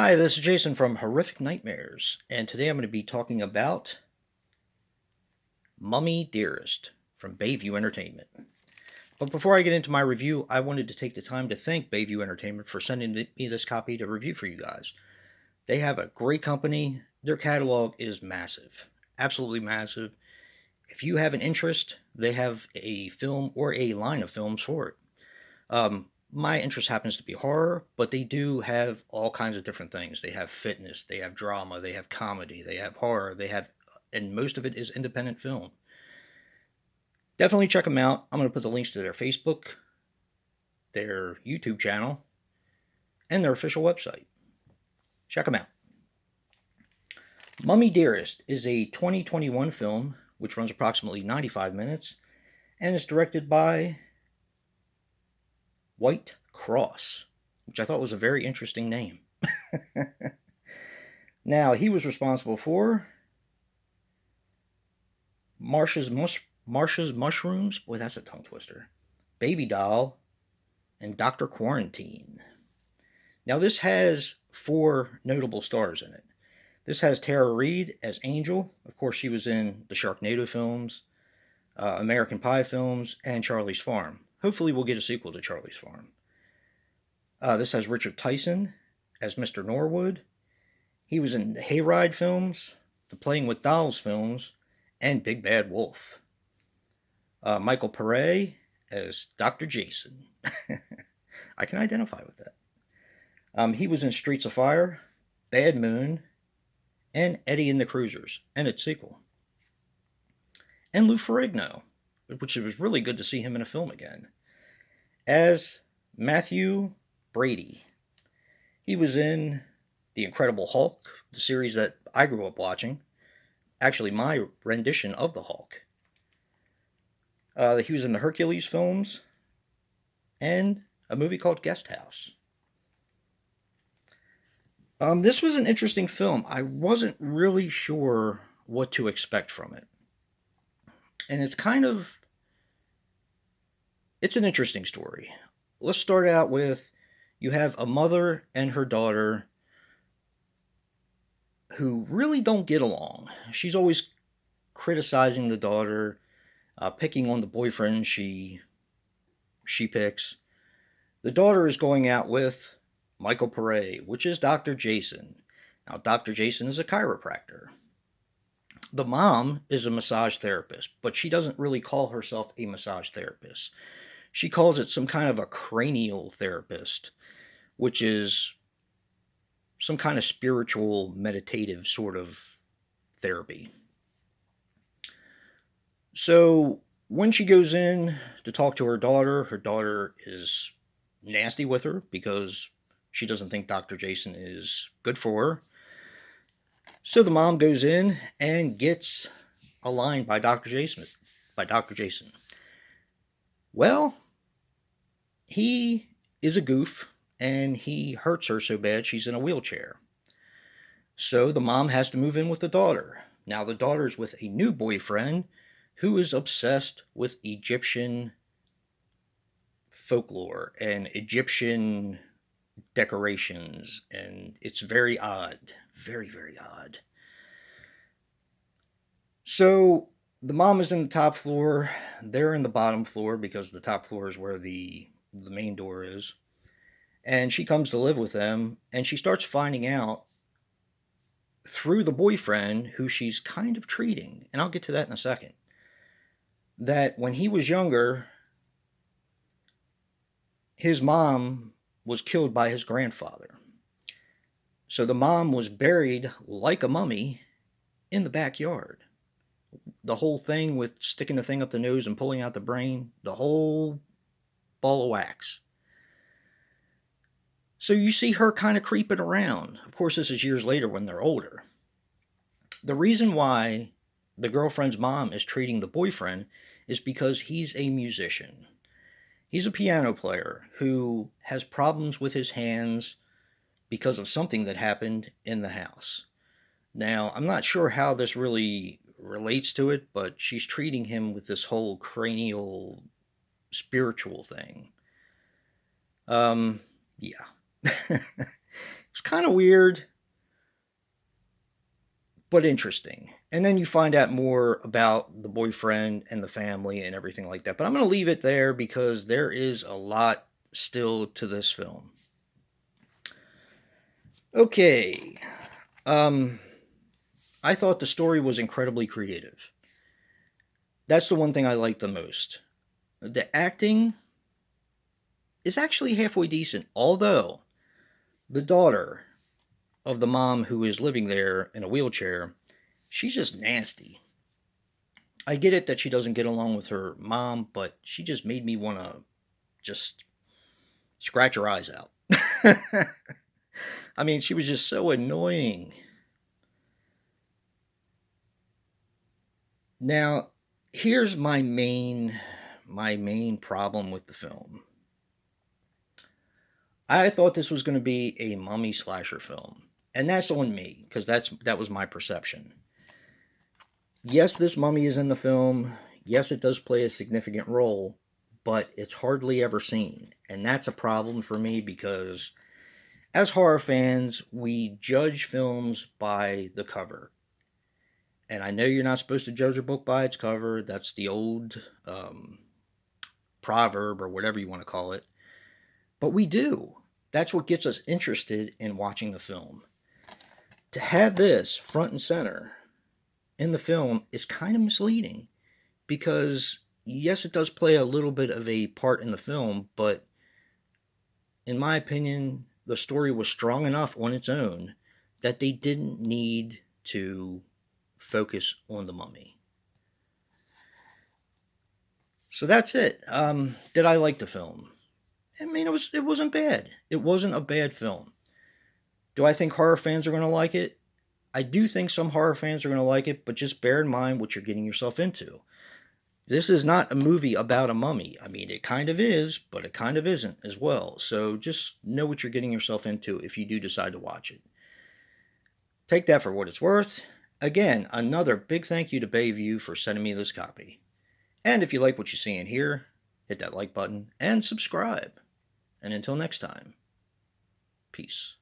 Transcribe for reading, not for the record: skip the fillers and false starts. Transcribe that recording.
Hi, this is Jason from Horrific Nightmares, and today I'm going to be talking about Mummy Dearest from Bayview Entertainment. But before I get into my review, I wanted to take the time to thank Bayview Entertainment for sending me this copy to review for you guys. They have a great company. Their catalog is massive, absolutely massive. If you have an interest, they have a film or a line of films for it. My interest happens to be horror, but they do have all kinds of different things. They have fitness, they have drama, they have comedy, they have horror, and most of it is independent film. Definitely check them out. I'm going to put the links to their Facebook, their YouTube channel, and their official website. Check them out. Mummy Dearest is a 2021 film which runs approximately 95 minutes and is directed by White Cross, which I thought was a very interesting name. Now, he was responsible for Marsha's Mushrooms. Boy, that's a tongue twister. Baby Doll, and Dr. Quarantine. Now, this has four notable stars in it. This has Tara Reid as Angel. Of course, she was in the Sharknado films, American Pie films, and Charlie's Farm. Hopefully, we'll get a sequel to Charlie's Farm. This has Richard Tyson as Mr. Norwood. He was in the Hayride films, the Playing with Dolls films, and Big Bad Wolf. Michael Pare as Dr. Jason. I can identify with that. He was in Streets of Fire, Bad Moon, and Eddie and the Cruisers, and its sequel. And Lou Ferrigno, which it was really good to see him in a film again, as Matthew Brady. He was in The Incredible Hulk, the series that I grew up watching. Actually, my rendition of the Hulk. He was in the Hercules films and a movie called Guest House. This was an interesting film. I wasn't really sure what to expect from it. And it's an interesting story. Let's start out with, you have a mother and her daughter who really don't get along. She's always criticizing the daughter, picking on the boyfriend she picks. The daughter is going out with Michael Pare, which is Dr. Jason. Now, Dr. Jason is a chiropractor. The mom is a massage therapist, but she doesn't really call herself a massage therapist. She calls it some kind of a cranial therapist, which is some kind of spiritual, meditative sort of therapy. So when she goes in to talk to her daughter is nasty with her because she doesn't think Dr. Jason is good for her. So the mom goes in and gets a line by Dr. Jason. Well, he is a goof and he hurts her so bad she's in a wheelchair. So the mom has to move in with the daughter. Now the daughter's with a new boyfriend who is obsessed with Egyptian folklore and Egyptian decorations, and it's very odd. Very, very odd. So the mom is in the top floor. They're in the bottom floor because the top floor is where the main door is. And she comes to live with them, and she starts finding out through the boyfriend who she's kind of treating, and I'll get to that in a second, that when he was younger, his mom was killed by his grandfather. So the mom was buried like a mummy in the backyard. The whole thing with sticking the thing up the nose and pulling out the brain, the whole ball of wax. So you see her kind of creeping around. Of course, this is years later when they're older. The reason why the girlfriend's mom is treating the boyfriend is because he's a musician. He's a piano player who has problems with his hands because of something that happened in the house. Now, I'm not sure how this really relates to it, but she's treating him with this whole cranial spiritual thing. Yeah. It's kind of weird, but interesting. And then you find out more about the boyfriend and the family and everything like that. But I'm going to leave it there because there is a lot still to this film. Okay. I thought the story was incredibly creative. That's the one thing I liked the most. The acting is actually halfway decent, although the daughter of the mom who is living there in a wheelchair, she's just nasty. I get it that she doesn't get along with her mom, but she just made me want to just scratch her eyes out. I mean, she was just so annoying. Now, here's my main problem with the film. I thought this was going to be a mummy slasher film, and that's on me because that was my perception. Yes, this mummy is in the film. Yes, it does play a significant role, but it's hardly ever seen, and that's a problem for me because as horror fans, we judge films by the cover. And I know you're not supposed to judge a book by its cover. That's the old proverb or whatever you want to call it. But we do. That's what gets us interested in watching the film. To have this front and center in the film is kind of misleading because, yes, it does play a little bit of a part in the film, but in my opinion, the story was strong enough on its own that they didn't need to focus on the mummy. So that's it. Did I like the film? I mean, it wasn't bad. It wasn't a bad film. Do I think horror fans are going to like it? I do think some horror fans are going to like it, but just bear in mind what you're getting yourself into. This is not a movie about a mummy. I mean, it kind of is, but it kind of isn't as well. So just know what you're getting yourself into if you do decide to watch it. Take that for what it's worth. Again, another big thank you to Bayview for sending me this copy. And if you like what you see in here, hit that like button and subscribe. And until next time, peace.